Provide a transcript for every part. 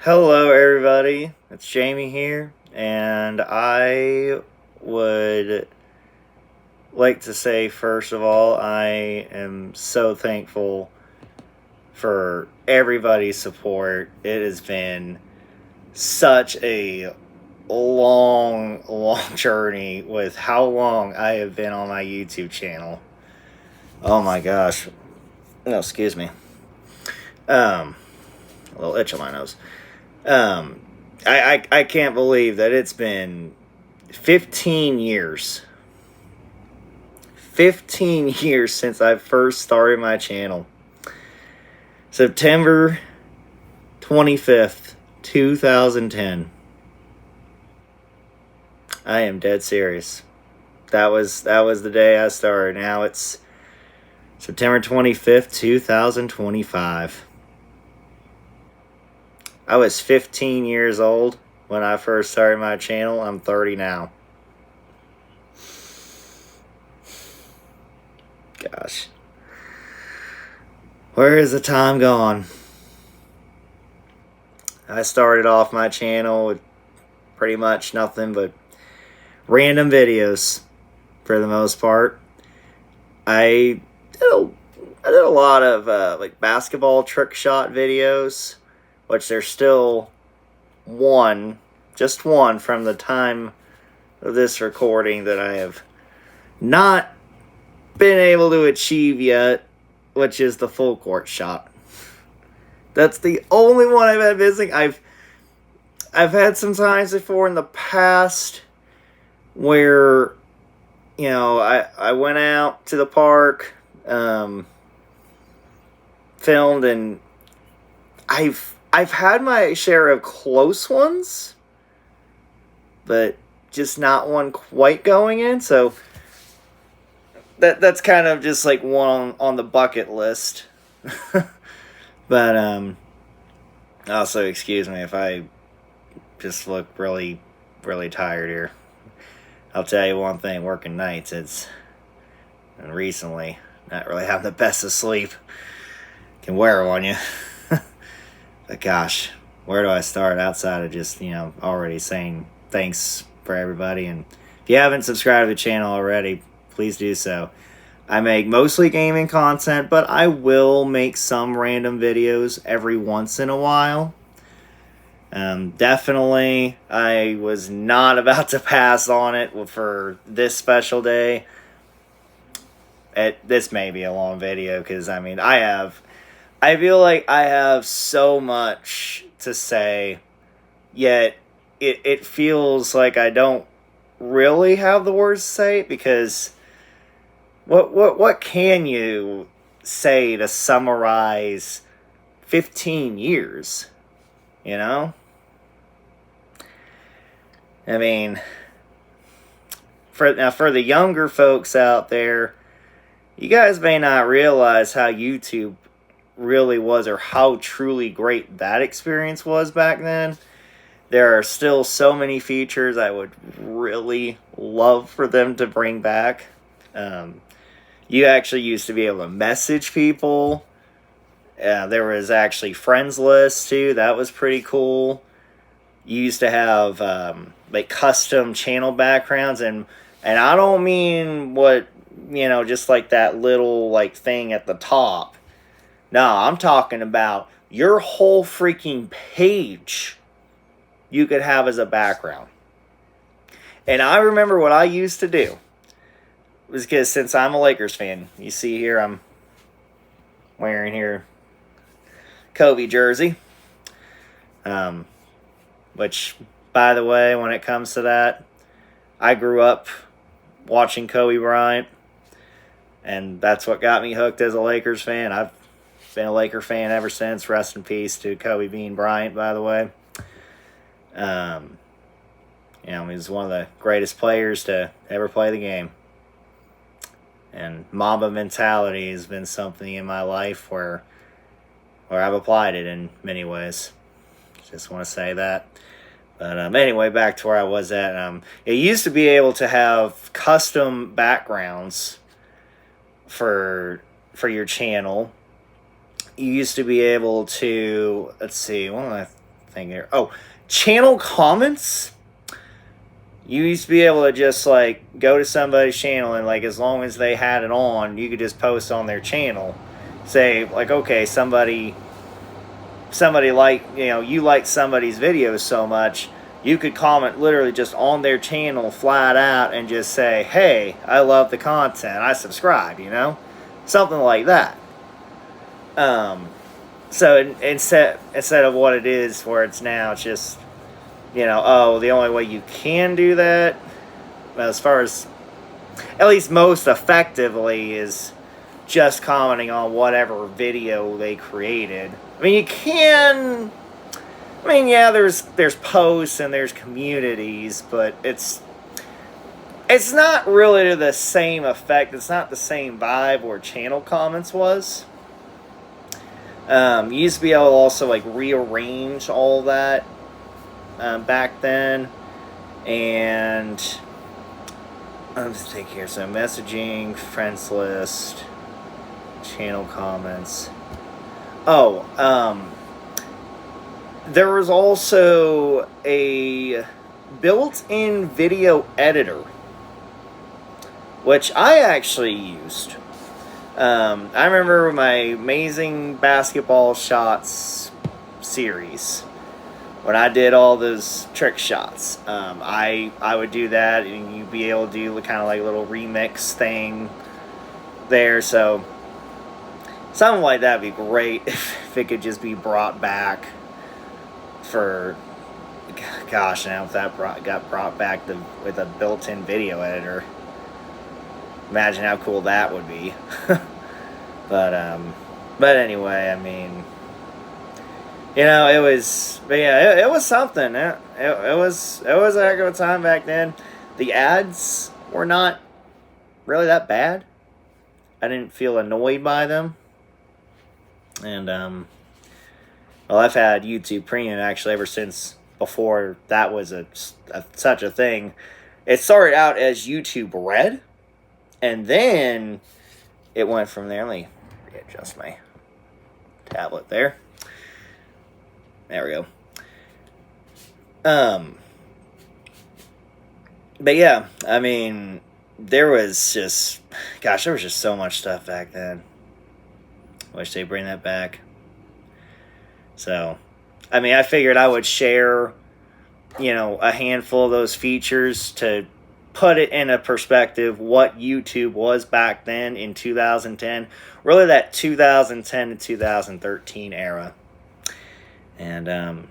Hello, everybody. It's Jamie here, and I would like to say, first of all, I am so thankful for everybody's support. It has been such a long journey with how long I have been on my YouTube channel. Oh my gosh. No, excuse me. A little itch on my nose. Um, I can't believe that it's been 15 years. 15 years since I first started my channel. September 25th, 2010. I am dead serious. That was the day I started. Now it's September 25th, 2025. I was 15 years old when I first started my channel. I'm 30 now. Gosh. Where is the time gone? I started off my channel with pretty much nothing but random videos for the most part. I did a lot of like basketball trick shot videos, which there's still just one from the time of this recording that I have not been able to achieve yet, which is the full court shot. That's the only one I've had missing. I've had some times before in the past where, you know, I went out to the park, filmed, and I've had my share of close ones, but just not one quite going in. So that's kind of just like one on the bucket list. But also excuse me if I just look really tired here. I'll tell you one thing, working nights, and recently not really having the best of sleep can wear on you. But gosh, where do I start outside of just, already saying thanks for everybody. And if you haven't subscribed to the channel already, please do so. I make mostly gaming content, but I will make some random videos every once in a while. Definitely, I was not about to pass on it for this special day. This may be a long video because, I feel like I have so much to say, yet it feels like I don't really have the words to say, because what can you say to summarize 15 years, you know? I mean, for the younger folks out there, you guys may not realize how YouTube really was, or how truly great that experience was back then. There are still so many features I would really love for them to bring back. You actually used to be able to message people. There was actually friends lists too. That was pretty cool. You used to have like custom channel backgrounds, and I don't mean what, just like that little like thing at the top. No, I'm talking about your whole freaking page you could have as a background. And I remember what I used to do was, because since I'm a Lakers fan, you see here I'm wearing here Kobe jersey. Which, by the way, when it comes to that, I grew up watching Kobe Bryant, and that's what got me hooked as a Lakers fan. I've been a Laker fan ever since. Rest in peace to Kobe Bean Bryant, by the way. He's one of the greatest players to ever play the game. And Mamba mentality has been something in my life where I've applied it in many ways. Just want to say that. But anyway, back to where I was at. It used to be able to have custom backgrounds for your channel. You used to be able to, let's see, what am I think here. Oh, channel comments. You used to be able to just like go to somebody's channel and like as long as they had it on, you could just post on their channel. Say like, okay, somebody like, you know, you like somebody's videos so much, you could comment literally just on their channel flat out and just say, hey, I love the content, I subscribe, you know? Something like that. So instead of what it is where it's now, it's just, you know, oh, the only way you can do that, as far as, at least most effectively, is just commenting on whatever video they created. I mean, you can, I mean, yeah, there's posts and there's communities, but it's not really to the same effect. It's not the same vibe where channel comments was. You used to be able to also like rearrange all that back then, and let's take here. So messaging, friends list, channel comments. Oh, there was also a built-in video editor, which I actually used. I remember my Amazing Basketball Shots series, when I did all those trick shots. I would do that, and you'd be able to do kind of like a little remix thing there. So something like that would be great if it could just be brought back for, gosh, now if that got brought back with a built-in video editor. Imagine how cool that would be. But anyway, I mean, you know, it was something. It was a heck of a time back then. The ads were not really that bad. I didn't feel annoyed by them. And well, I've had YouTube Premium actually ever since before that was such a thing. It started out as YouTube Red, and then it went from there. Let me readjust my tablet there. There we go. But yeah, I mean, there was just so much stuff back then. Wish they'd bring that back. So, I mean, I figured I would share, you know, a handful of those features to put it in a perspective what YouTube was back then in 2010. Really that 2010 to 2013 era. And,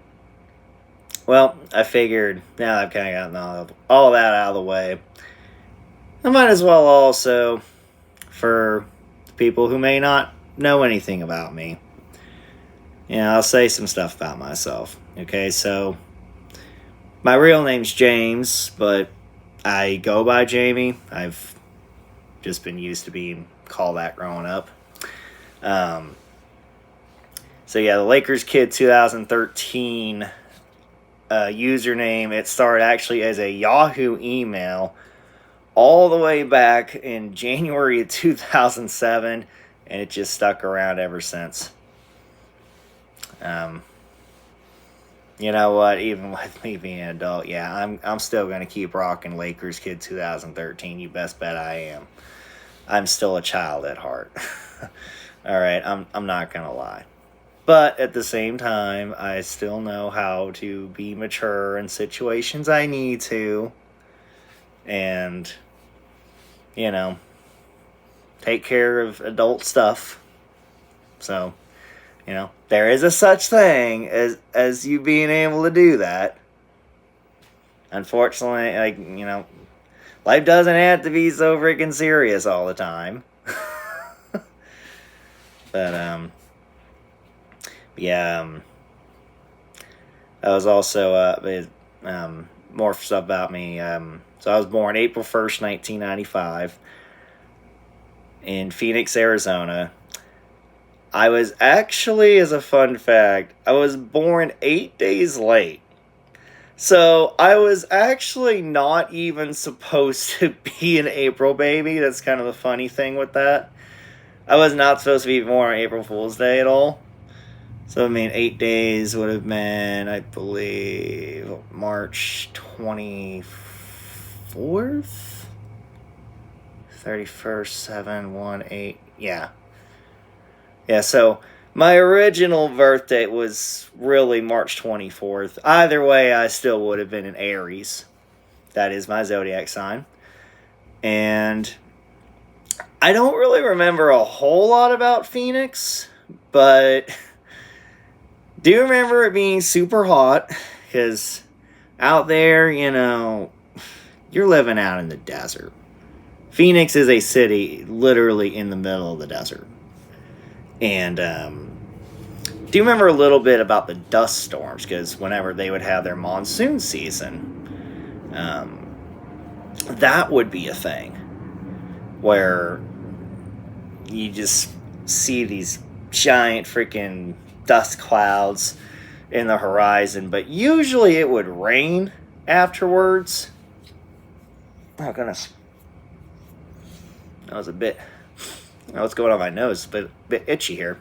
well, I figured now that I've kind of gotten all that out of the way, I might as well also, for people who may not know anything about me, you know, I'll say some stuff about myself. Okay, so my real name's James, but I go by Jamie. I've just been used to being called that growing up. So yeah, the Lakers Kid 2013 username, it started actually as a Yahoo email all the way back in January of 2007, and it just stuck around ever since. You know what? Even with me being an adult, yeah, I'm still gonna keep rocking Lakers Kid 2013. You best bet I am. I'm still a child at heart. All right, I'm not gonna lie, but at the same time, I still know how to be mature in situations I need to, and you know, take care of adult stuff. So, you know, there is a such thing as you being able to do that. Unfortunately, like, you know, life doesn't have to be so freaking serious all the time. But, yeah, that was also, more stuff about me. So I was born April 1st, 1995 in Phoenix, Arizona. I was actually, as a fun fact, I was born 8 days late. So I was actually not even supposed to be an April baby. That's kind of the funny thing with that. I was not supposed to be born on April Fool's Day at all. So, I mean, 8 days would have been, I believe, March 24th? 31st, 7, 1, 8. Yeah. Yeah, so my original birth date was really March 24th. Either way, I still would have been an Aries. That is my zodiac sign. And I don't really remember a whole lot about Phoenix, but do remember it being super hot, because out there, you're living out in the desert. Phoenix is a city literally in the middle of the desert. And do you remember a little bit about the dust storms? Because whenever they would have their monsoon season, that would be a thing where you just see these giant freaking dust clouds in the horizon, but usually it would rain afterwards. Oh goodness, that was a bit. What's going on my nose? A bit itchy here.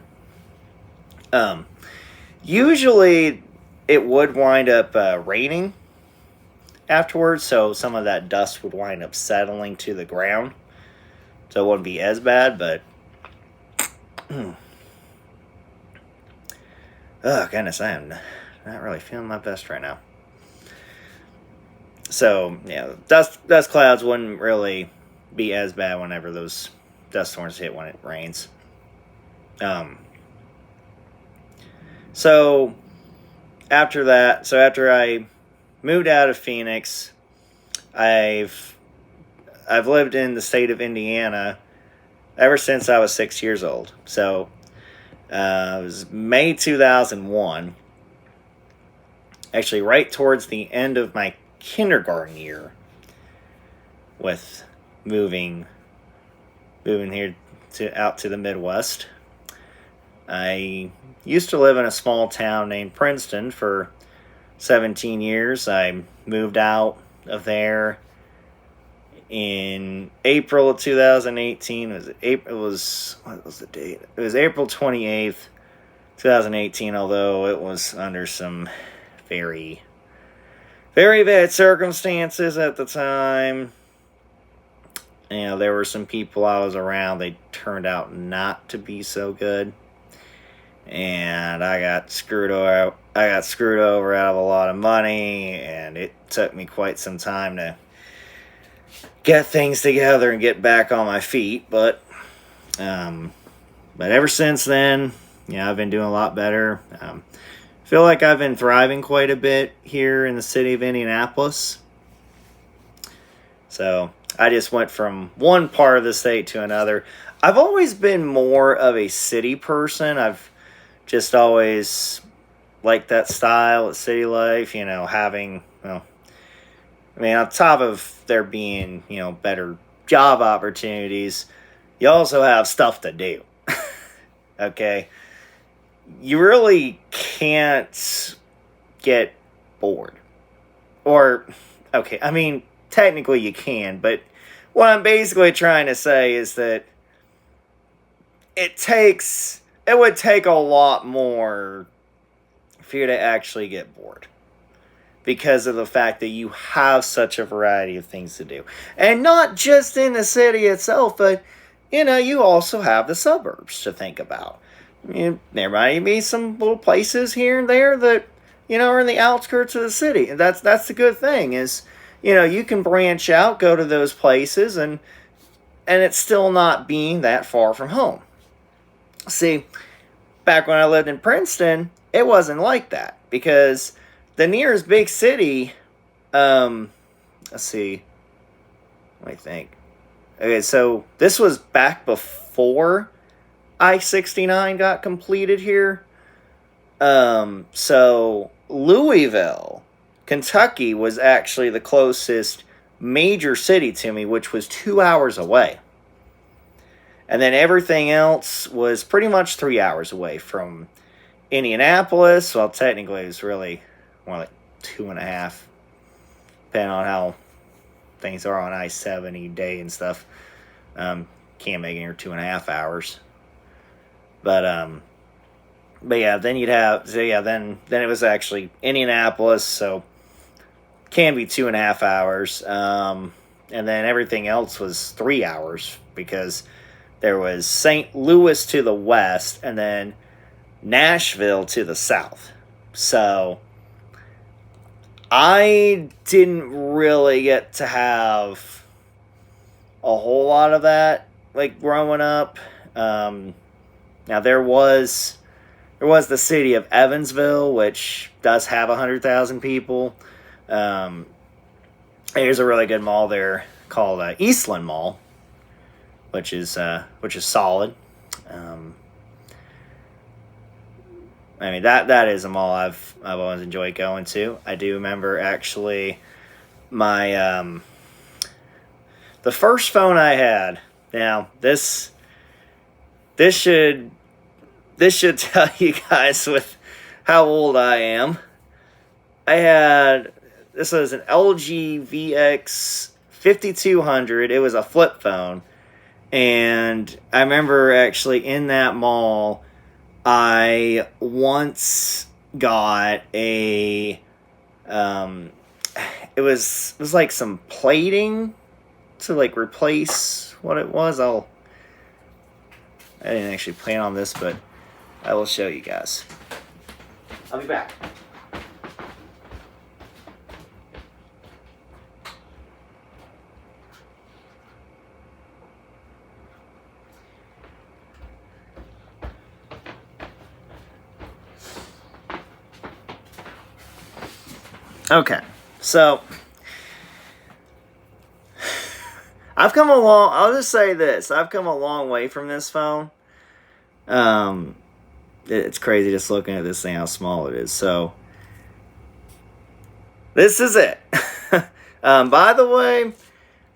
Usually it would wind up raining afterwards, so some of that dust would wind up settling to the ground, so it wouldn't be as bad. But oh goodness, I am not really feeling my best right now. So yeah, dust clouds wouldn't really be as bad whenever those dust storms hit when it rains. So after I moved out of Phoenix, I've lived in the state of Indiana ever since I was 6 years old. So it was May 2001, actually right towards the end of my kindergarten year, with moving here out to the Midwest. I used to live in a small town named Princeton for 17 years. I moved out of there in April of 2018. What was the date? It was April 28th, 2018, although it was under some very, very bad circumstances at the time. There were some people I was around. They turned out not to be so good. And I got screwed over out of a lot of money, and it took me quite some time to get things together and get back on my feet. But ever since then, I've been doing a lot better. Feel like I've been thriving quite a bit here in the city of Indianapolis. So I just went from one part of the state to another. I've always been more of a city person. I've just always liked that style of city life, having, on top of there being, better job opportunities, you also have stuff to do. Okay? You really can't get bored. Or, okay, technically you can, but what I'm basically trying to say is that it would take a lot more for you to actually get bored, because of the fact that you have such a variety of things to do. And not just in the city itself, but, you also have the suburbs to think about. There might be some little places here and there that, are in the outskirts of the city. And that's the good thing is, you can branch out, go to those places, and it's still not being that far from home. See, back when I lived in Princeton, it wasn't like that, because the nearest big city, let's see, let me think. Okay, so this was back before I-69 got completed here. So Louisville, Kentucky was actually the closest major city to me, which was 2 hours away. And then everything else was pretty much 3 hours away from Indianapolis. Well, technically it was really more like 2.5, depending on how things are on I-70 day and stuff. Can't make it here 2.5 hours. But but yeah, then you'd have, so yeah, then it was actually Indianapolis, so can be 2.5 hours. And then everything else was 3 hours, because there was St. Louis to the west and then Nashville to the south. So I didn't really get to have a whole lot of that, like, growing up. Now there was the city of Evansville, which does have 100,000 people. There's a really good mall there called Eastland Mall, which is solid. I mean, that is a mall I've always enjoyed going to. I do remember, actually, my the first phone I had. Now this should tell you guys with how old I am. This was an LG VX 5200. It was a flip phone. And I remember, actually, in that mall, I once got a, it was like some plating to, like, replace what it was. I didn't actually plan on this, but I will show you guys. I'll be back. Okay, so I've come a long. I'll just say this: I've come a long way from this phone. It's crazy just looking at this thing, how small it is. So this is it. By the way,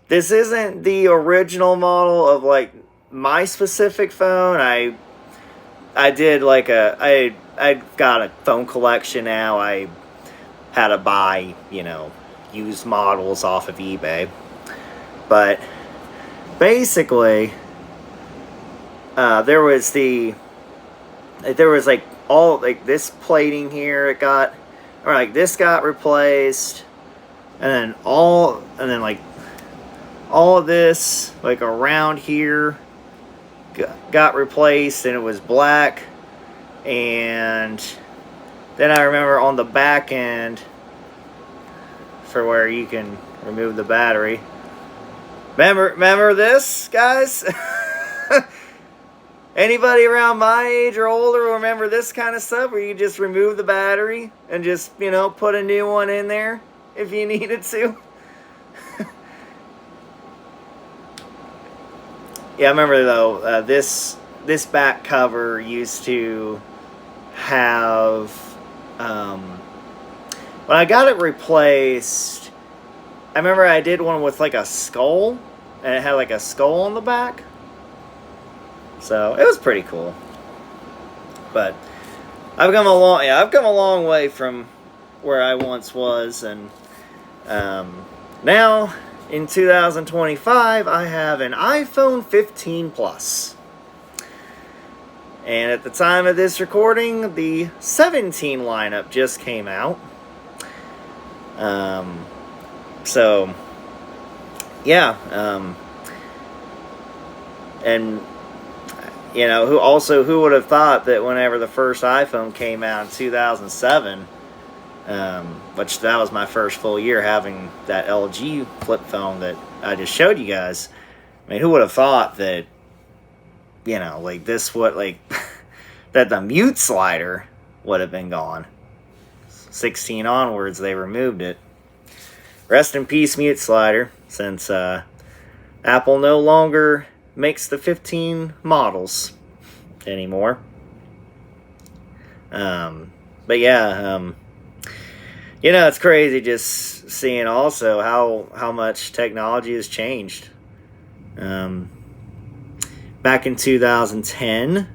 this isn't the original model of, like, my specific phone. I did, like, I got a phone collection now. I had to buy, used models off of eBay. But basically, there was like all, like, this plating here, this got replaced, and then like all of this, like, around here got replaced, and it was black. And then I remember on the back end, for where you can remove the battery. Remember this, guys? Anybody around my age or older remember this kind of stuff, where you just remove the battery and just, put a new one in there if you needed to? Yeah, I remember, though, this back cover used to have, when I got it replaced, I remember I did one with, like, a skull, and it had, like, a skull on the back. So it was pretty cool. But I've come a long way from where I once was, and now in 2025 I have an iPhone 15 Plus. And at the time of this recording, the 17 lineup just came out. So yeah, and who would have thought that whenever the first iPhone came out in 2007, which that was my first full year having that LG flip phone that I just showed you guys. I mean, who would have thought that, like, this would, like, that the mute slider would have been gone. 16 onwards, they removed it. Rest in peace, mute slider, since Apple no longer makes the 15 models anymore. But yeah, it's crazy just seeing also how much technology has changed. Back in 2010,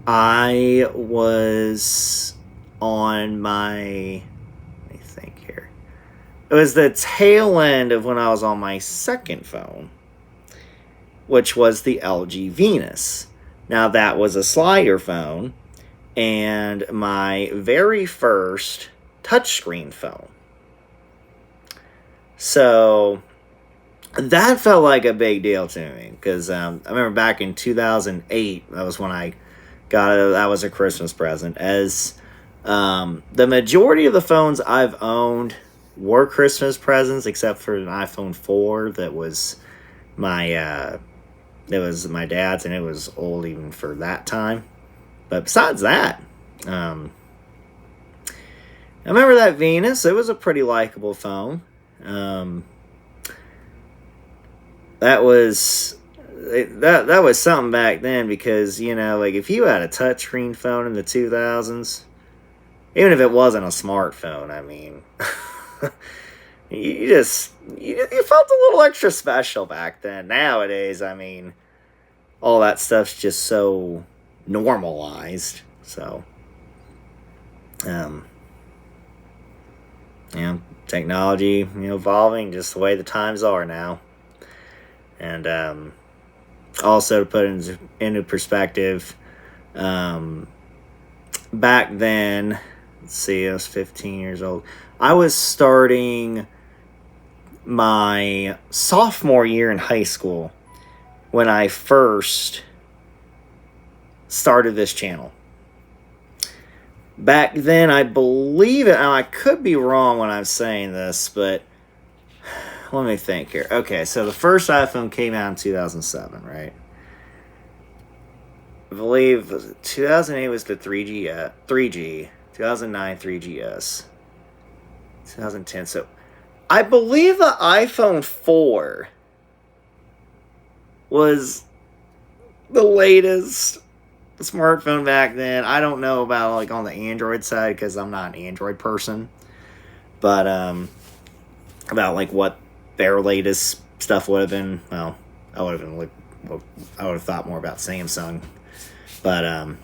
I was on my, let me think here. It was the tail end of when I was on my second phone, which was the LG Venus. Now, that was a slider phone, and my very first touchscreen phone. So that felt like a big deal to me because I remember back in 2008, that was when I got it. That was a Christmas present. As the majority of the phones I've owned were Christmas presents, except for an iPhone 4 that was my dad's, and it was old even for that time. But besides that, I remember that Venus. It was a pretty likable phone. That was something back then because, like if you had a touchscreen phone in the 2000s, even if it wasn't a smartphone, I mean, you felt a little extra special back then. Nowadays, I mean, all that stuff's just so normalized. So, technology, evolving just the way the times are now. And also to put it into perspective, back then, let's see, I was 15 years old. I was starting my sophomore year in high school when I first started this channel. Back then, I believe it, and I could be wrong when I'm saying this, but let me think here. Okay, so the first iPhone came out in 2007, right? I believe 2008 was the 3G, 2009 3GS, 2010. So I believe the iPhone 4 was the latest smartphone back then. I don't know about like on the Android side because I'm not an Android person, but about like what their latest stuff would have been. Well, I would have thought more about Samsung, but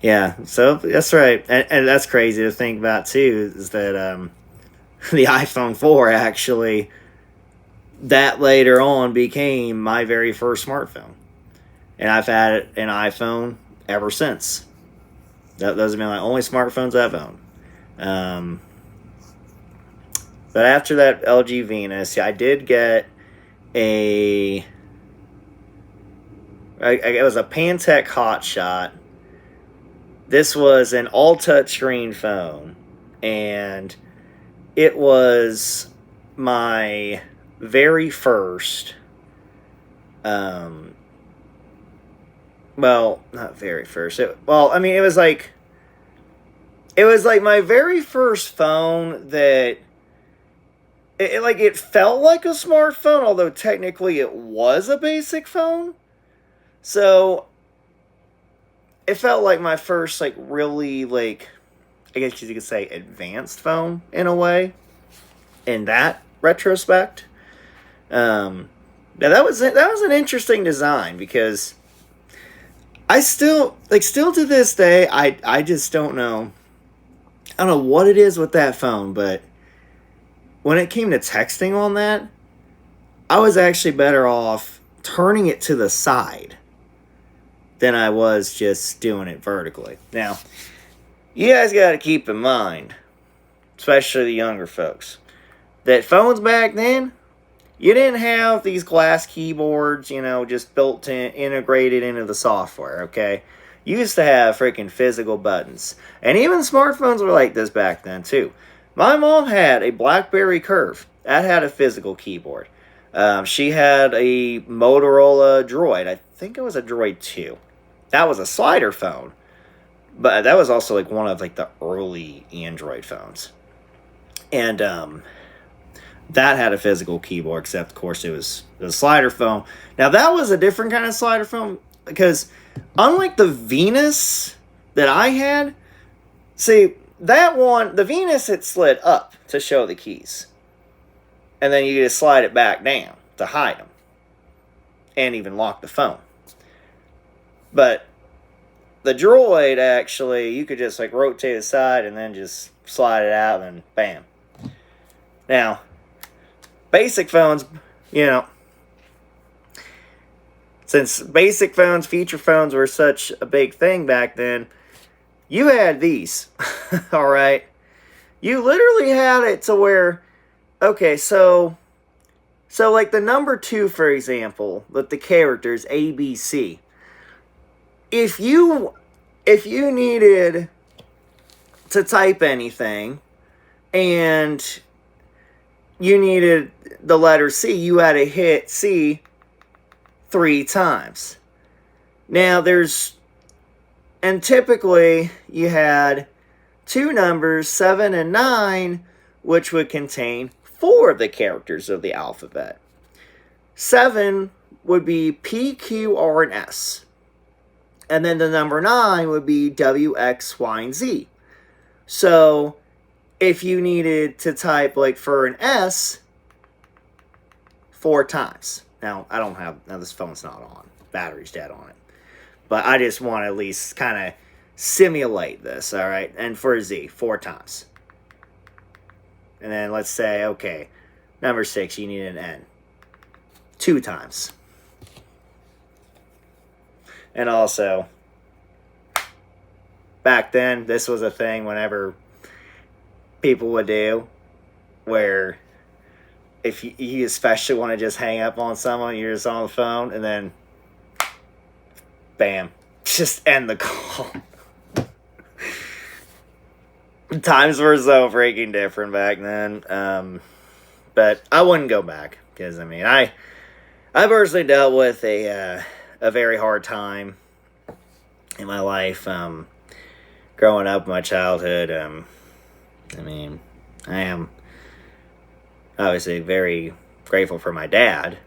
yeah. So that's right, and that's crazy to think about too. Is that the iPhone 4 actually that later on became my very first smartphone. And I've had an iPhone ever since. Those have been my only smartphones I've owned. But after that LG Venus, I did get it was a Pantech Hotshot. This was an all touchscreen phone. And it was my very first... well, not very first. It was like my very first phone that it felt like a smartphone, although technically it was a basic phone. So it felt like my first really I guess you could say advanced phone in a way. In that retrospect, that was an interesting design because I still to this day, I just don't know. I don't know what it is with that phone, but when it came to texting on that, I was actually better off turning it to the side than I was just doing it vertically. Now, you guys got to keep in mind, especially the younger folks, that phones back then, you didn't have these glass keyboards, just built in, integrated into the software, okay? You used to have freaking physical buttons. And even smartphones were like this back then, too. My mom had a BlackBerry Curve. That had a physical keyboard. She had a Motorola Droid. I think it was a Droid 2. That was a slider phone. But that was also one of the early Android phones. And, that had a physical keyboard, except, of course, it was a slider phone. Now, that was a different kind of slider phone, because unlike the Venus that I had, see, that one, the Venus, it slid up to show the keys. And then you just slide it back down to hide them. And even lock the phone. But the Droid, actually, you could just, rotate aside and then just slide it out and bam. Now, basic phones, since basic phones, feature phones were such a big thing back then, you had these, all right? You literally had it to where, okay, so like the number 2, for example, with the characters A, B, C. If you needed to type anything and you needed the letter C, you had to hit C 3 times. Now and typically you had 2 numbers, 7 and 9, which would contain 4 of the characters of the alphabet. 7 would be P, Q, R, and S. And then the number 9 would be W, X, Y, and Z. So if you needed to type, like, for an S, 4 times. Now, this phone's not on. Battery's dead on it. But I just want to at least kind of simulate this, all right? And for a Z, 4 times. And then let's say, okay, number 6, you need an N. 2 times. And also, back then, this was a thing whenever people would do, where if you especially want to just hang up on someone, you're just on the phone, and then, bam, just end the call. Times were so freaking different back then. But I wouldn't go back, because, I mean, I personally dealt with a very hard time in my life, growing up in my childhood. I mean, I am obviously very grateful for my dad.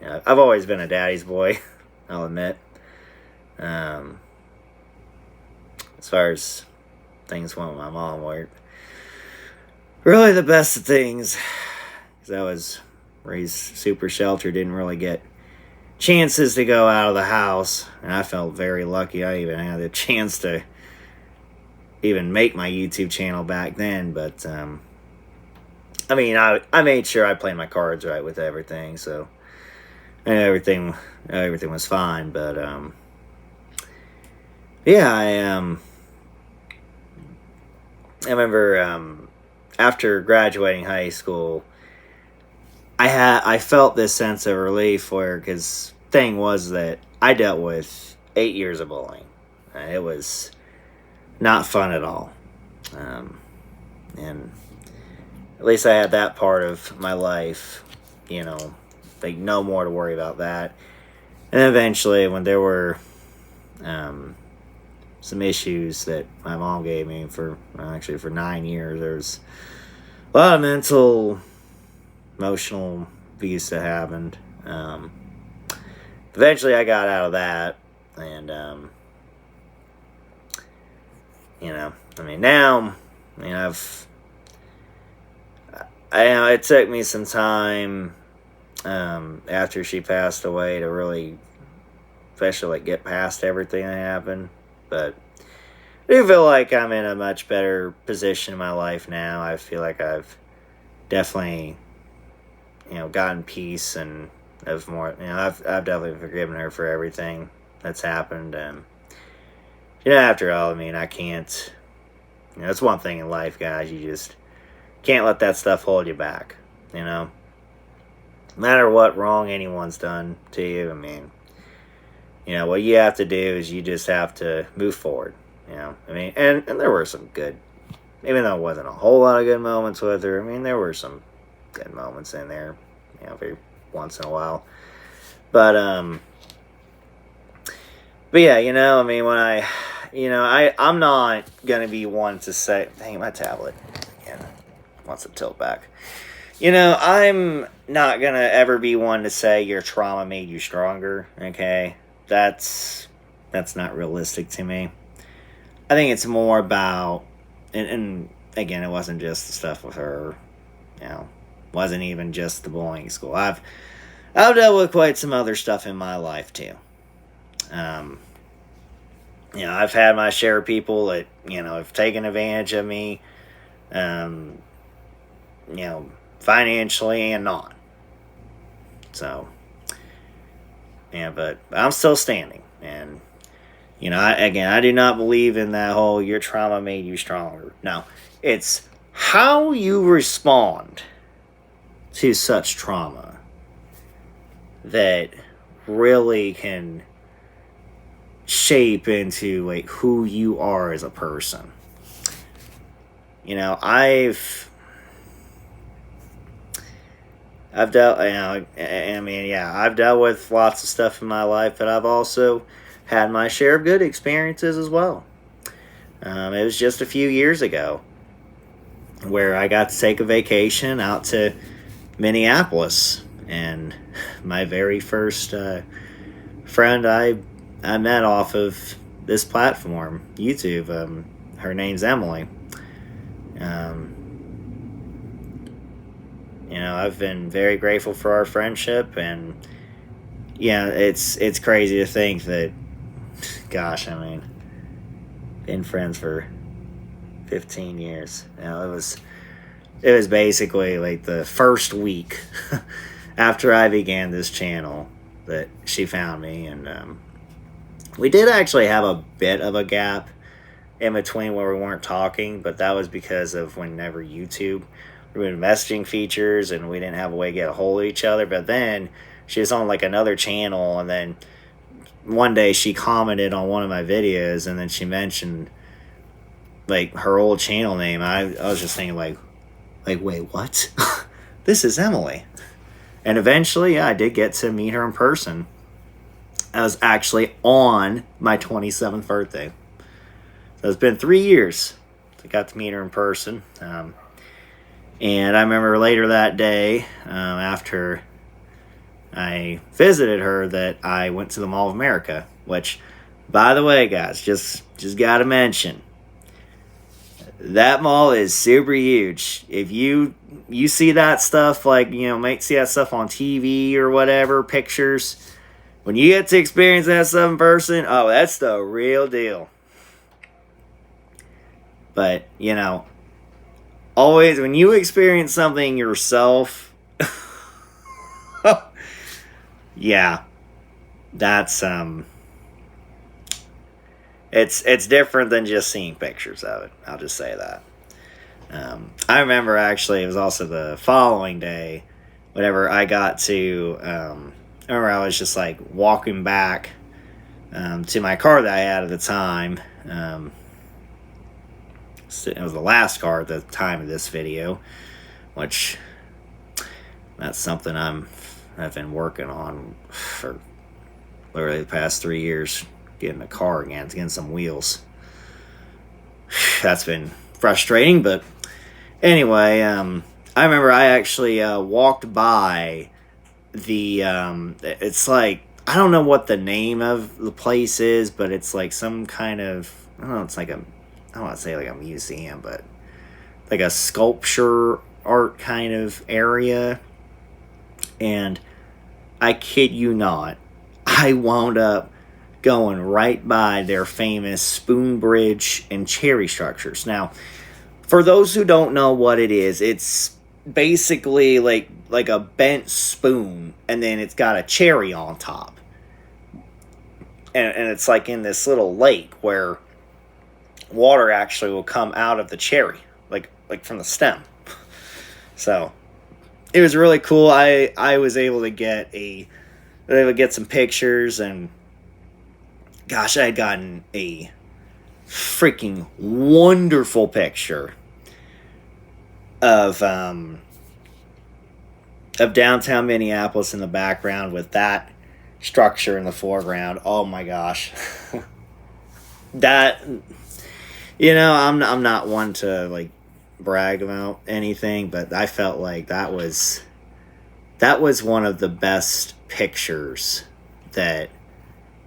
I've always been a daddy's boy, I'll admit. As far as things went with my mom, weren't really the best of things, because I was raised super sheltered, didn't really get chances to go out of the house, and I felt very lucky I even had a chance to even make my YouTube channel back then. But I mean, I made sure I played my cards right with everything, so everything was fine. But yeah, I remember after graduating high school, I felt this sense of relief, where, because thing was that I dealt with 8 years of bullying. It was not fun at all. And at least I had that part of my life, like, no more to worry about that. And eventually, when there were some issues that my mom gave me for 9 years, there was a lot of mental, emotional abuse that happened. Eventually I got out of that, and I mean, now, it took me some time after she passed away to really, especially, like, get past everything that happened. But I do feel like I'm in a much better position in my life now. I feel like I've definitely, gotten peace, and have more, I've definitely forgiven her for everything that's happened. And, after all, I mean, I can't, it's one thing in life, guys, you just can't let that stuff hold you back, No matter what wrong anyone's done to you, I mean, what you have to do is you just have to move forward, I mean, and there were some good, even though it wasn't a whole lot of good moments with her, I mean, there were some good moments in there, every once in a while. But yeah, I mean, when I'm not going to be one to say, dang, my tablet again wants to tilt back. I'm not going to ever be one to say your trauma made you stronger, okay? That's not realistic to me. I think it's more about, and again, it wasn't just the stuff with her, wasn't even just the bullying school. I've dealt with quite some other stuff in my life too. I've had my share of people that, have taken advantage of me, financially and not. So, yeah, but I'm still standing, and You know, I do not believe in that whole your trauma made you stronger. No, it's how you respond to such trauma that really can shape into like who you are as a person. You know, I've dealt, you know, I mean, yeah, I've dealt with lots of stuff in my life, but I've also had my share of good experiences as well. It was just a few years ago where I got to take a vacation out to Minneapolis, and my very first friend I met off of this platform, YouTube, her name's Emily. You know, I've been very grateful for our friendship, and yeah, it's crazy to think that, gosh, I mean, been friends for 15 years. You know, it was basically like the first week after I began this channel that she found me, and we did actually have a bit of a gap in between where we weren't talking, but that was because of whenever YouTube removed messaging features and we didn't have a way to get a hold of each other. But then she was on like another channel, and then one day she commented on one of my videos, and then she mentioned like her old channel name. I was just thinking like wait, what? This is Emily. And eventually, yeah, I did get to meet her in person. I was actually on my 27th birthday. So it's been 3 years I got to meet her in person. And I remember later that day, after I visited her, that I went to the Mall of America, which, by the way, guys, just got to mention, that mall is super huge. If you see that stuff, like, you know, might see that stuff on TV or whatever, pictures, when you get to experience that stuff in person, oh, that's the real deal. But, you know, always when you experience something yourself, yeah, that's it's different than just seeing pictures of it. I'll just say that. I remember actually it was also the following day, whenever I got to, I remember I was just like walking back to my car that I had at the time. It was the last car at the time of this video, which that's something I've been working on for literally the past 3 years, getting a car again, getting some wheels. That's been frustrating, but anyway, I remember I actually walked by the, it's like, I don't know what the name of the place is, but it's like some kind of, I don't know, it's like a, I don't want to say like a museum, but like a sculpture art kind of area. And I kid you not, I wound up going right by their famous spoon bridge and cherry structures. Now, for those who don't know what it is, it's basically like a bent spoon, and then it's got a cherry on top. And it's like in this little lake where water actually will come out of the cherry, like from the stem. So it was really cool. I was able to get some pictures, and gosh, I had gotten a freaking wonderful picture of downtown Minneapolis in the background with that structure in the foreground. Oh my gosh. That, you know, I'm not one to like brag about anything, but I felt like that was one of the best pictures that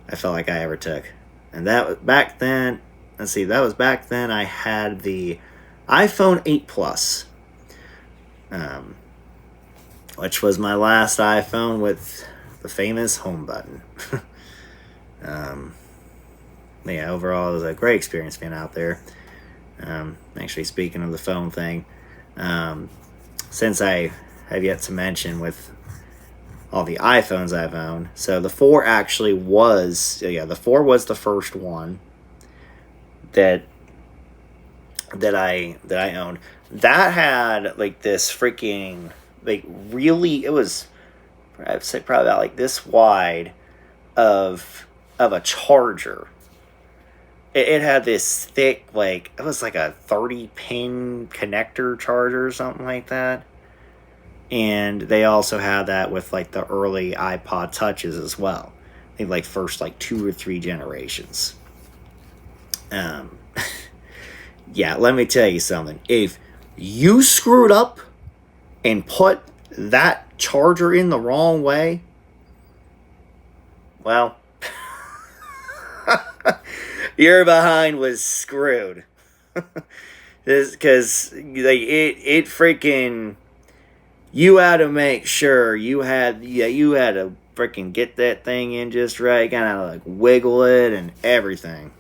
I felt like I ever took. And that was back then. Let's see, that was back then. I had the iPhone 8 Plus, which was my last iPhone with the famous home button. Yeah, overall, it was a great experience being out there. Actually, speaking of the phone thing, since I have yet to mention with all the iPhones I've owned. So the 4 actually was, the 4 was the first one that I owned. That had like this freaking, like, really, it was, I'd say probably about like this wide of a charger. It had this thick, like, it was like a 30 pin connector charger or something like that. And they also had that with like the early iPod touches as well. I think like first like 2 or 3 generations. Yeah, let me tell you something. If you screwed up and put that charger in the wrong way, well, your behind was screwed. Because like, it freaking, you had to make sure you had to freaking get that thing in just right, kind of like wiggle it and everything.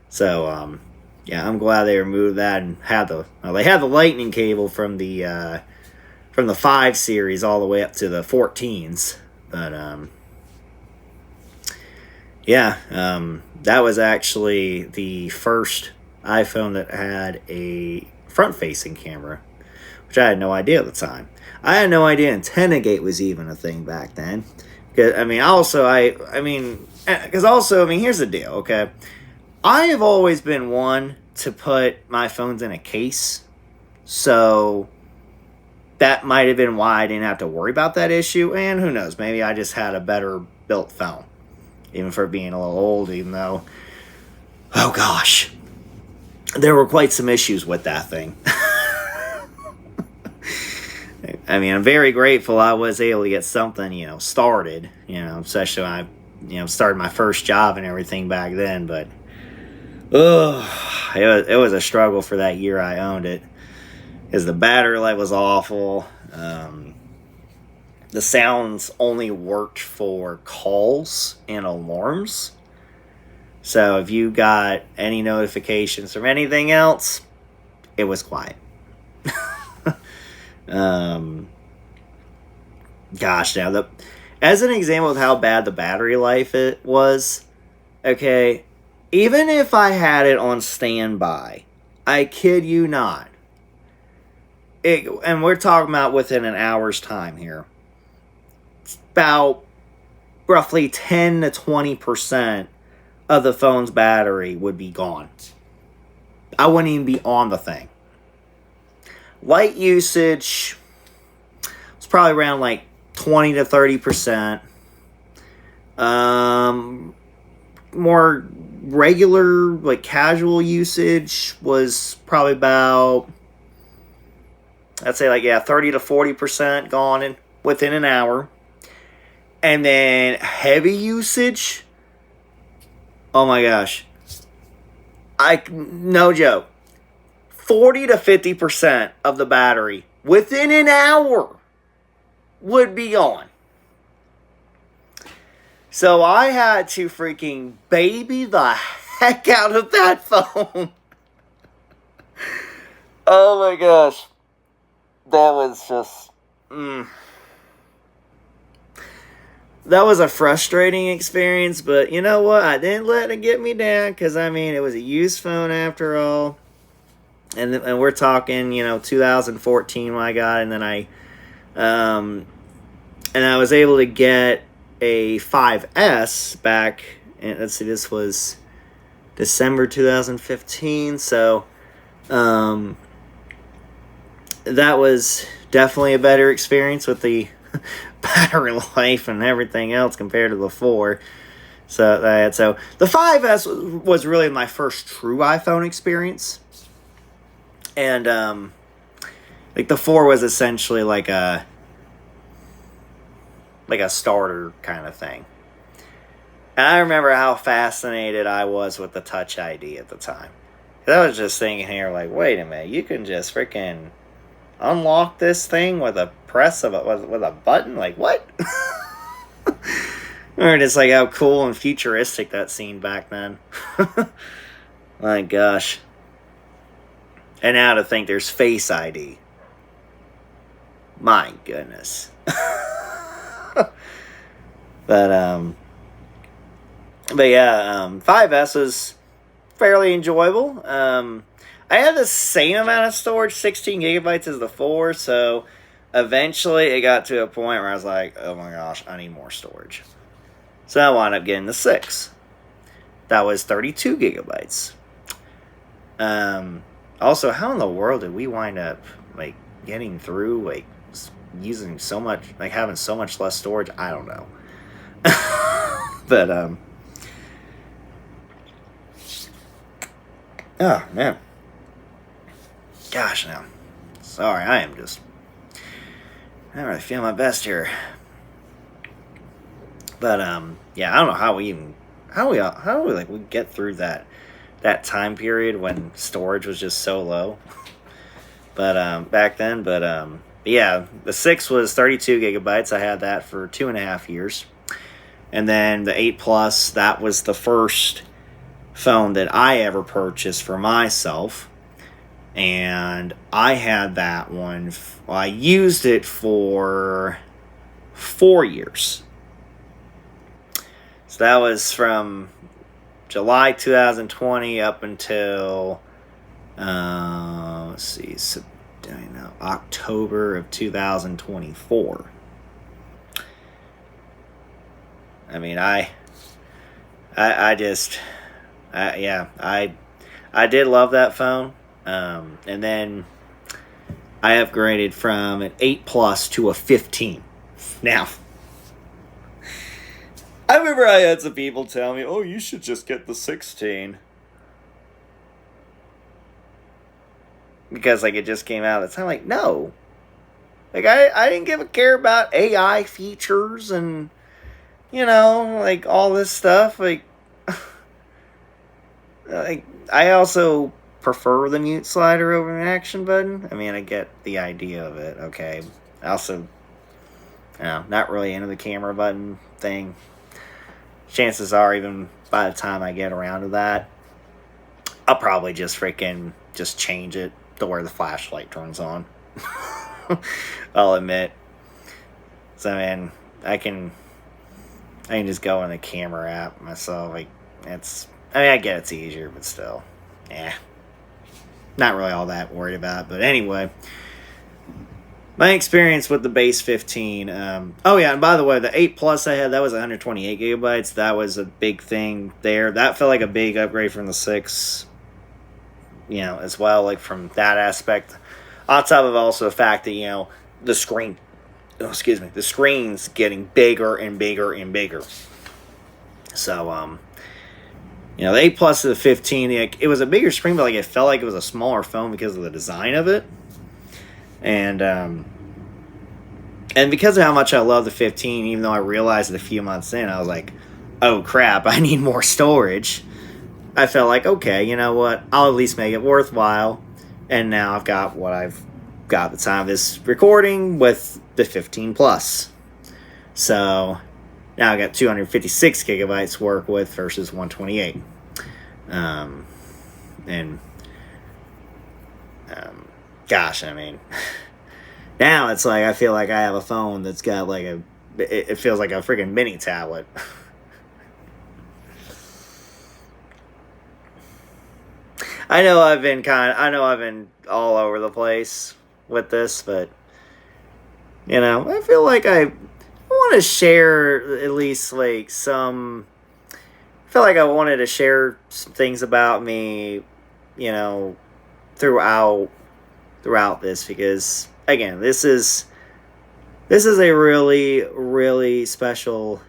So yeah, I'm glad they removed that and had they had the lightning cable from the 5 series all the way up to the 14s, but yeah, that was actually the first iPhone that had a front-facing camera, which I had no idea at the time. I had no idea AntennaGate was even a thing back then. Because here's the deal, okay? I have always been one to put my phones in a case, so that might have been why I didn't have to worry about that issue, and who knows, maybe I just had a better built phone, even for being a little old, even though, oh gosh, there were quite some issues with that thing. I mean, I'm very grateful I was able to get something, started, especially when I, started my first job and everything back then, but it was a struggle for that year I owned it, because the battery life was awful. The sounds only worked for calls and alarms. So if you got any notifications from anything else, it was quiet. Gosh, now as an example of how bad the battery life it was, okay, even if I had it on standby, I kid you not, and we're talking about within an hour's time here, about roughly 10 to 20% of the phone's battery would be gone. I wouldn't even be on the thing. Light usage was probably around like 20 to 30%. More regular, like casual usage was probably about, I'd say like, 30 to 40% gone within an hour. And then heavy usage, oh my gosh, no joke, 40 to 50% of the battery within an hour would be gone. So I had to freaking baby the heck out of that phone. Oh my gosh. That was just, that was a frustrating experience, but you know what? I didn't let it get me down, because, it was a used phone after all. And we're talking, 2014 when I got it, and then I was able to get a 5S back, and let's see, this was December 2015, so that was definitely a better experience with the battery life and everything else compared to the 4. So the 5S was really my first true iPhone experience. And like the 4 was essentially like a starter kind of thing. And I remember how fascinated I was with the Touch ID at the time. I was just thinking here, like, wait a minute, you can just freaking unlock this thing with a press of with a button? Like, what? Or just like how cool and futuristic that seemed back then. My gosh. And now to think there's Face ID. My goodness. But yeah, 5S was fairly enjoyable. I had the same amount of storage, 16 gigabytes as the 4, so eventually it got to a point where I was like, oh my gosh, I need more storage. So I wound up getting the 6. That was 32 gigabytes. Also, how in the world did we wind up, like, getting through, like, using so much, like, having so much less storage? I don't know. But, oh, man. Gosh, now. Sorry, I am just, I don't really feel my best here. But, yeah, I don't know how we like, we get through that time period when storage was just so low. But, back then, yeah, the 6 was 32 gigabytes. I had that for 2.5 years. And then the 8 Plus, that was the first phone that I ever purchased for myself. And I had that one, I used it for 4 years. So that was from July 2020 up until, let's see, October of 2024. I mean, I did love that phone. And then I upgraded from an 8 Plus to a 15. Now, I remember I had some people tell me, oh, you should just get the 16. Because, like, it just came out at the time. Like, no. Like, I didn't give a care about AI features and, you know, like, all this stuff. Like, I also prefer the mute slider over an action button. I mean, I get the idea of it, okay. I also, you know, not really into the camera button thing. Chances are, even by the time I get around to that, I'll probably just change it to where the flashlight turns on. I'll admit. So, I mean, I can just go in the camera app myself. Like, I get it's easier, but still, not really all that worried about it. But anyway, my experience with the base 15. Oh yeah, and by the way, the 8 Plus I had, that was 128 gigabytes. That was a big thing there. That felt like a big upgrade from the 6. You know, as well, like from that aspect. On top of also the fact that, you know, the screen's getting bigger and bigger and bigger. So, you know, the 8 Plus to the 15, it was a bigger screen, but like it felt like it was a smaller phone because of the design of it. And because of how much I love the 15, even though I realized it a few months in, I was like, oh crap, I need more storage. I felt like, okay, you know what, I'll at least make it worthwhile. And now I've got what I've got at the time of this recording with the 15 Plus. So now I got 256 gigabytes to work with versus 128. Gosh, I mean, now it's like I feel like I have a phone that's got like it feels like a freaking mini tablet. I know I've been all over the place with this, but you know, I feel like I want to share at least like some. I feel like I wanted to share some things about me, you know, throughout this, because again, this is a really, really special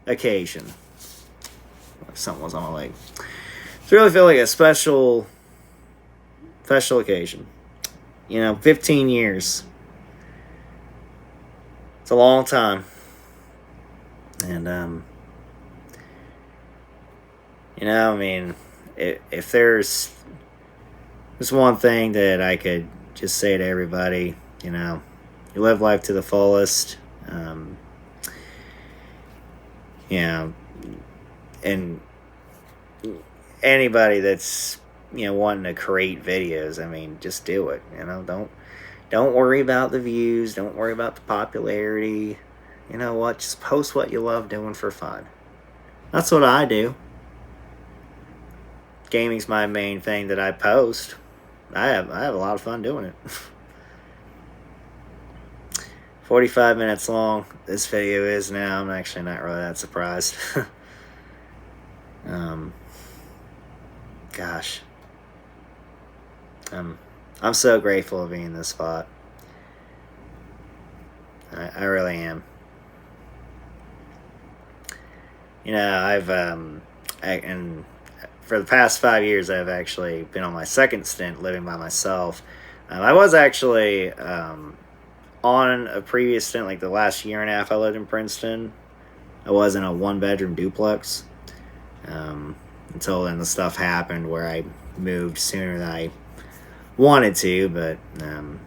occasion. Something was on my leg. It's really feel like a special occasion. You know, 15 years. It's a long time. And, you know, I mean, if there's one thing that I could just say to everybody, you know, you live life to the fullest. You know, and anybody that's, you know, wanting to create videos, I mean, just do it. You know, Don't worry about the views. Don't worry about the popularity. You know what? Just post what you love doing for fun. That's what I do. Gaming's my main thing that I post. I have a lot of fun doing it. 45 minutes long this video is now. I'm actually not really that surprised. Gosh. I'm so grateful to be in this spot. I really am. You know, and for the past 5 years, I've actually been on my second stint living by myself. I was actually on a previous stint, like the last year and a half I lived in Princeton. I was in a 1-bedroom duplex until then the stuff happened where I moved sooner than I wanted to, but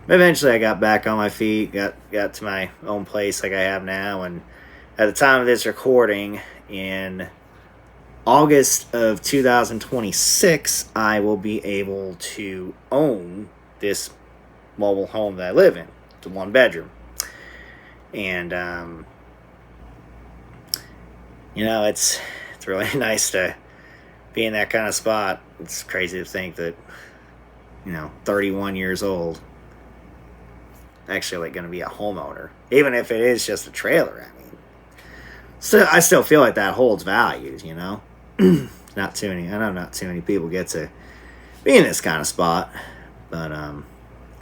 eventually I got back on my feet, got to my own place like I have now, and at the time of this recording, in August of 2026, I will be able to own this mobile home that I live in. It's a 1-bedroom. And, you know, it's really nice to be in that kind of spot. It's crazy to think that, you know, 31 years old, actually like going to be a homeowner, even if it is just a trailer. I mean, I still feel like that holds values, you know. I know not too many people get to be in this kind of spot, but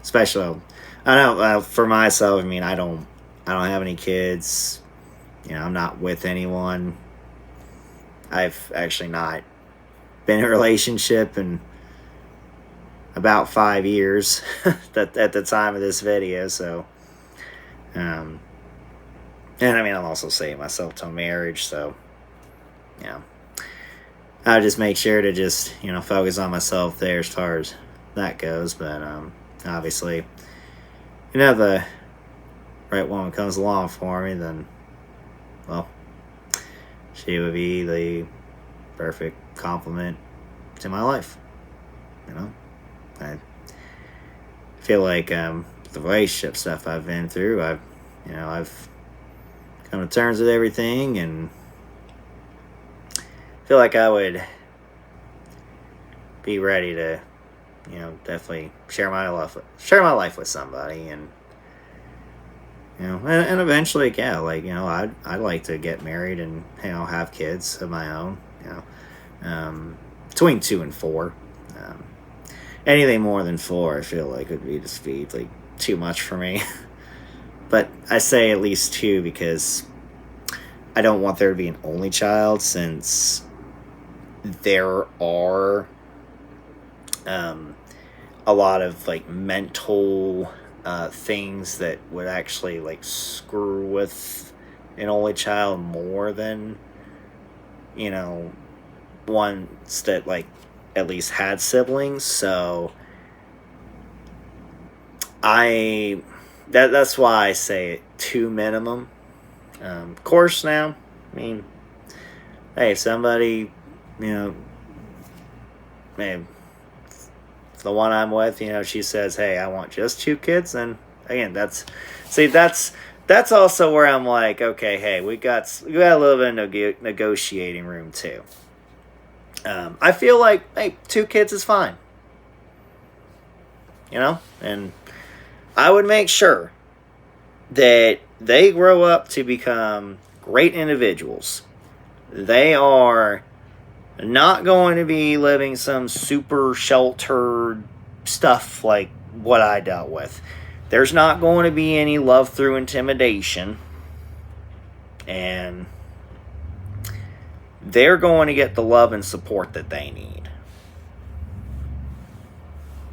especially I know for myself. I mean, I don't have any kids. You know, I'm not with anyone. I've actually not been in a relationship in about 5 years at the time of this video. So, and I mean, I'm also saving myself to marriage. So, you know, I just make sure to just, you know, focus on myself there as far as that goes. But obviously, you know, the right woman comes along for me, then, well, she would be the perfect complement to my life. You know, I feel like the relationship stuff I've been through, I've come to terms with everything, and feel like I would be ready to, you know, definitely share my life with somebody, and you know, and eventually, yeah, like, you know, I'd like to get married and, you know, have kids of my own, you know, between 2 and 4. Anything more than 4, I feel like would be just be like too much for me. But I say at least 2 because I don't want there to be an only child, since there are a lot of like mental things that would actually like screw with an only child more than, you know, ones that like at least had siblings. So that's why I say 2 minimum. Of course, now, I mean, hey, if somebody, you know, hey, the one I'm with, you know, she says, hey, I want just 2 kids, then again, that's also where I'm like, okay, hey, we got a little bit of negotiating room too. I feel like, hey, 2 kids is fine, you know, and I would make sure that they grow up to become great individuals. They are not going to be living some super sheltered stuff like what I dealt with. There's not going to be any love through intimidation. And they're going to get the love and support that they need.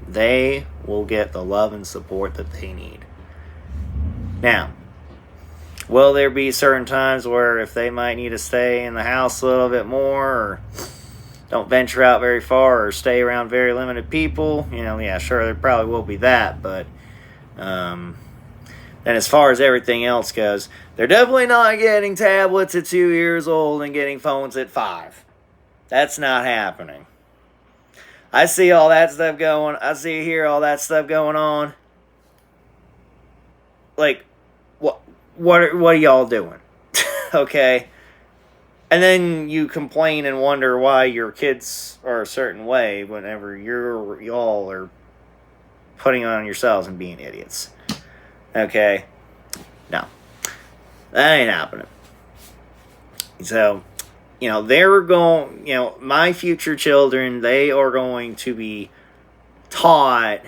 They will get the love and support that they need. Now, will there be certain times where if they might need to stay in the house a little bit more, or don't venture out very far, or stay around very limited people, you know, yeah, sure, there probably will be that, but then as far as everything else goes, they're definitely not getting tablets at 2 years old and getting phones at 5. That's not happening. I see all that stuff going on. like, what are y'all doing? Okay? And then you complain and wonder why your kids are a certain way whenever y'all are putting on yourselves and being idiots. Okay? No. That ain't happening. So, they're going, my future children, they are going to be taught,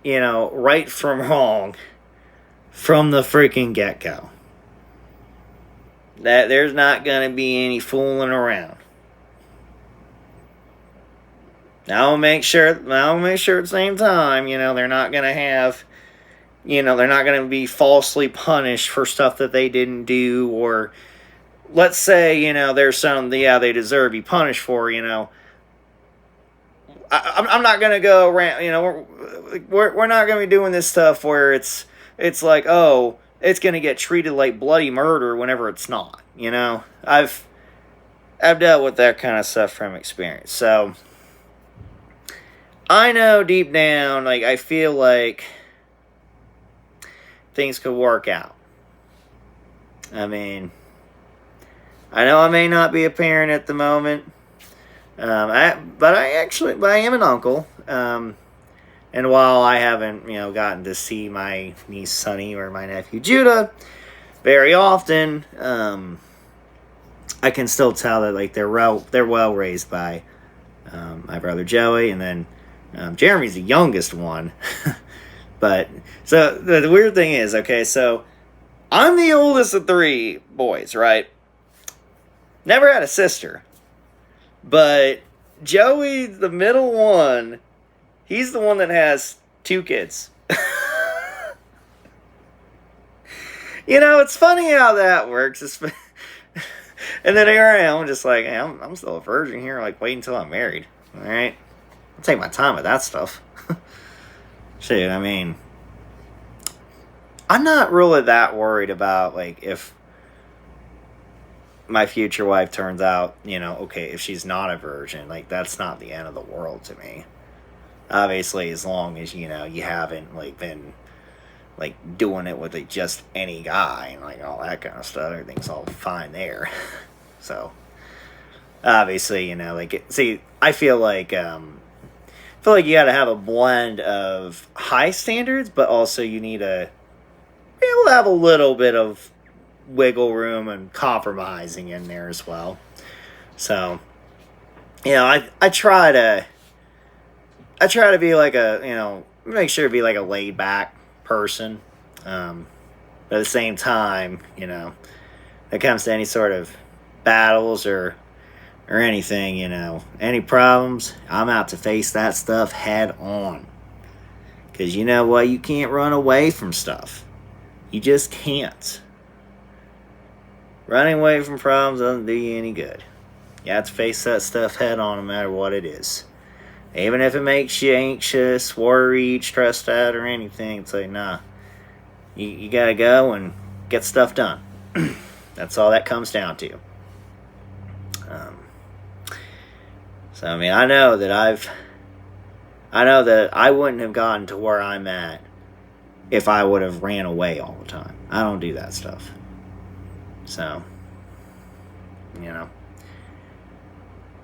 right from wrong from the freaking get-go. That there's not going to be any fooling around. Now I'll make sure at the same time, they're not going to have, they're not going to be falsely punished for stuff that they didn't do, or let's say, there's some, they deserve to be punished for, I'm not going to go around, we're not going to be doing this stuff where it's like, oh, it's going to get treated like bloody murder whenever it's not, I've dealt with that kind of stuff from experience. So I know deep down, I feel like things could work out. I mean, I know I may not be a parent at the moment, but I am an uncle. And while I haven't, gotten to see my niece Sunny or my nephew Judah very often, I can still tell that they're well raised by my brother Joey, and then Jeremy's the youngest one. But so the weird thing is, okay, so I'm the oldest of 3 boys, right? Never had a sister, but Joey, the middle one, he's the one that has 2 kids. It's funny how that works. And then here I am, just like, hey, I'm still a virgin here, waiting until I'm married. All right? I'll take my time with that stuff. Shit, I mean, I'm not really that worried about, if my future wife turns out, okay, if she's not a virgin, that's not the end of the world to me. Obviously, as long as, you haven't, been, doing it with just any guy and, all that kind of stuff, everything's all fine there. So, obviously, see, I feel like you gotta have a blend of high standards, but also you need to be able to have a little bit of wiggle room and compromising in there as well. So, I try to be make sure to be a laid back person. But at the same time, when it comes to any sort of battles or anything, any problems, I'm out to face that stuff head on. Because you know what? You can't run away from stuff. You just can't. Running away from problems doesn't do you any good. You have to face that stuff head on no matter what it is. Even if it makes you anxious, worried, stressed out, or anything, it's like, nah. You gotta go and get stuff done. That's all that comes down to. So, I mean, I know that I wouldn't have gotten to where I'm at if I would have ran away all the time. I don't do that stuff. So,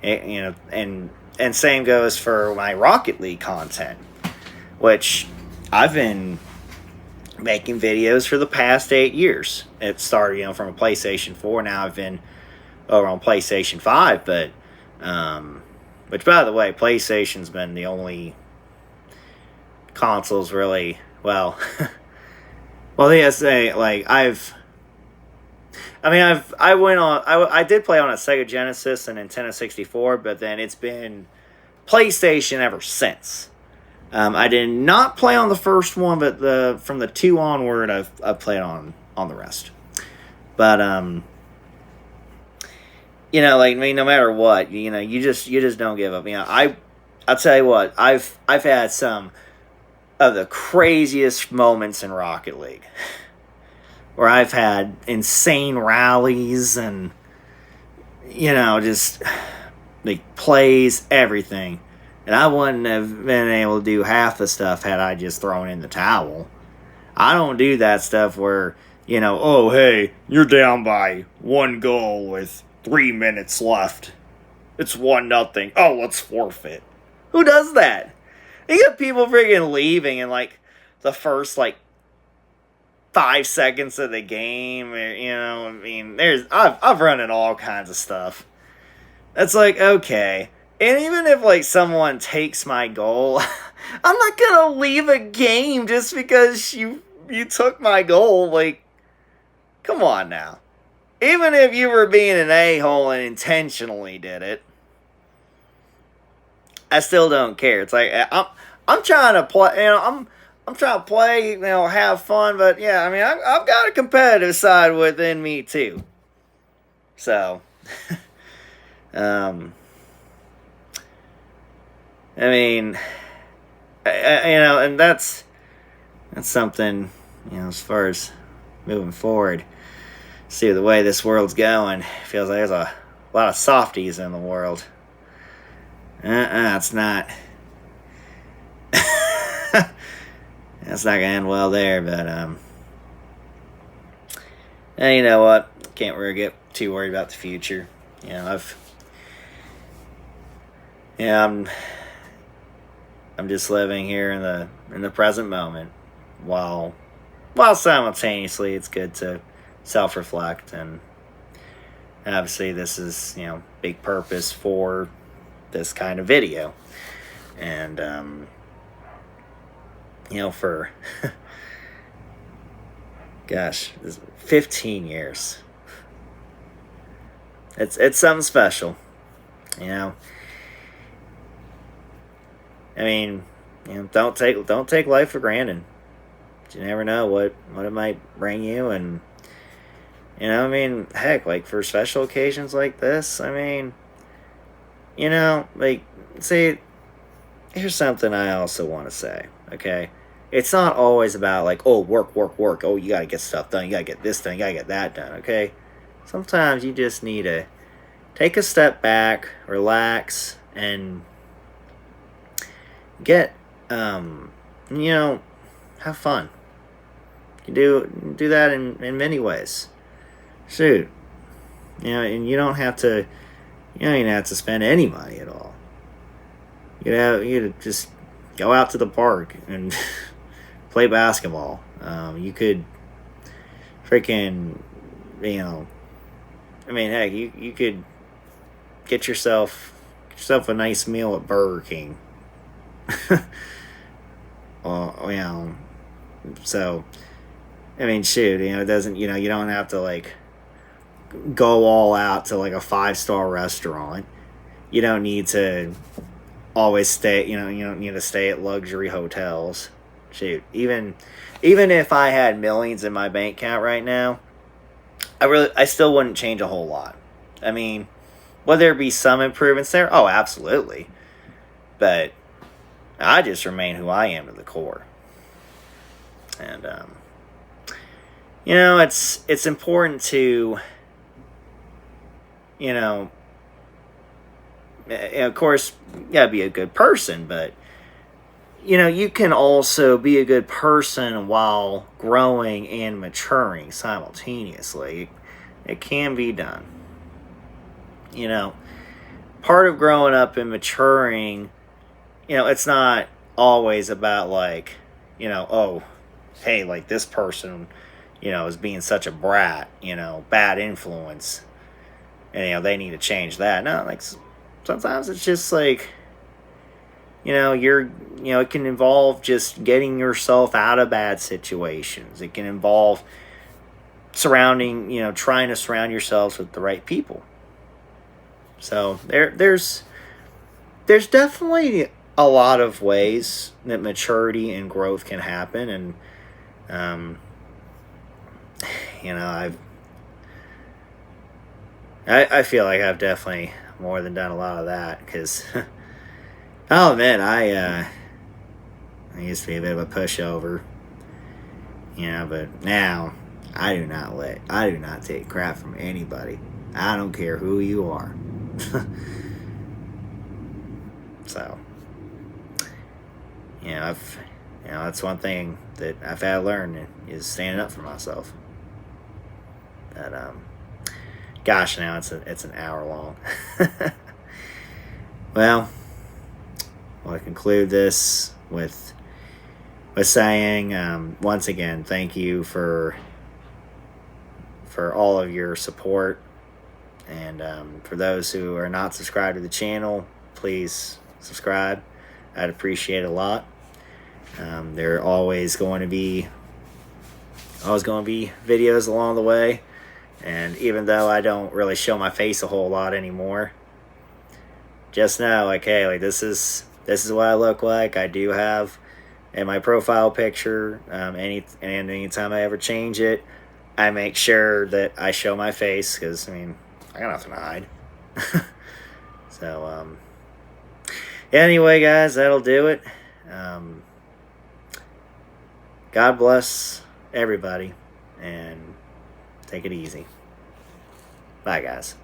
and same goes for my Rocket League content, which I've been making videos for the past 8 years. It started, from a PlayStation 4. Now I've been over on PlayStation 5, but, which, by the way, PlayStation's been the only consoles really, well, they say, I did play on a Sega Genesis and Nintendo 64, but then it's been PlayStation ever since. I did not play on the first one, but from the 2 onward, I've played on the rest. But no matter what, you just don't give up. I'll tell you what, I've had some of the craziest moments in Rocket League, where I've had insane rallies and just plays, everything. And I wouldn't have been able to do half the stuff had I just thrown in the towel. I don't do that stuff where, you know, oh, hey, you're down by 1 goal with 3 minutes left. It's 1-0. Oh, let's forfeit. Who does that? You got people freaking leaving in, like, the first, like, 5 seconds of the game. You know, I mean, I've run in all kinds of stuff. It's like, okay. And even if, like, someone takes my goal, I'm not gonna leave a game just because you took my goal. Like, come on now. Even if you were being an a-hole and intentionally did it, I still don't care. It's like, I'm trying to play, you know, I'm trying to play, you know, have fun, but yeah, I mean, I've got a competitive side within me too. So, I mean, you know, and that's something, you know, as far as moving forward, see the way this world's going, feels like there's a lot of softies in the world. It's not. It's not gonna end well there, but and you know what? Can't really get too worried about the future. You know, I'm just living here in the present moment, while simultaneously it's good to self-reflect, and obviously this is, you know, big purpose for this kind of video, and you know, for gosh, 15 years. It's something special, you know. I mean, you know, don't take life for granted. You never know what it might bring you, and you know, I mean, heck, like for special occasions like this, I mean, you know, like, see, here's something I also want to say, okay? It's not always about, like, oh, work. Oh, you got to get stuff done. You got to get this done. You got to get that done, okay? Sometimes you just need to take a step back, relax, and get, you know, have fun. You do that in many ways. Shoot. You know, and you don't even have to spend any money at all. You just go out to the park and play basketball. You could freaking, you know, I mean, heck, you could get yourself a nice meal at Burger King. You know, so, I mean, shoot, you know, it doesn't, you know, you don't have to, like, go all out to, like, a 5-star restaurant. You don't need to always stay, you don't need to stay at luxury hotels. Shoot, even if I had millions in my bank account right now, I still wouldn't change a whole lot. I mean, would there be some improvements there? Oh, absolutely. But I just remain who I am to the core. And you know, it's important to, you know, of course, you gotta be a good person, but you know, you can also be a good person while growing and maturing simultaneously. It can be done. You know, part of growing up and maturing, you know, it's not always about, like, you know, oh, hey, like, this person, you know, is being such a brat, you know, bad influence, and, you know, they need to change that. No, like, sometimes it's just like, you know, it can involve just getting yourself out of bad situations. It can involve trying to surround yourselves with the right people. So there's definitely a lot of ways that maturity and growth can happen, and you know, I feel like I've definitely more than done a lot of that, because I'll admit I used to be a bit of a pushover, you know, but now I do not take crap from anybody. I don't care who you are. So, you know, You know, that's one thing that I've had to learn is standing up for myself. But gosh, now it's an hour long. Well, I'll conclude this with saying once again, thank you for all of your support, and for those who are not subscribed to the channel, please subscribe. I'd appreciate it a lot. There are always going to be videos along the way, and even though I don't really show my face a whole lot anymore, just know, like, hey, like this is what I look like. I do have in my profile picture, anytime I ever change it, I make sure that I show my face, because I mean, I got nothing to hide. So anyway, guys, that'll do it. God bless everybody, and take it easy. Bye, guys.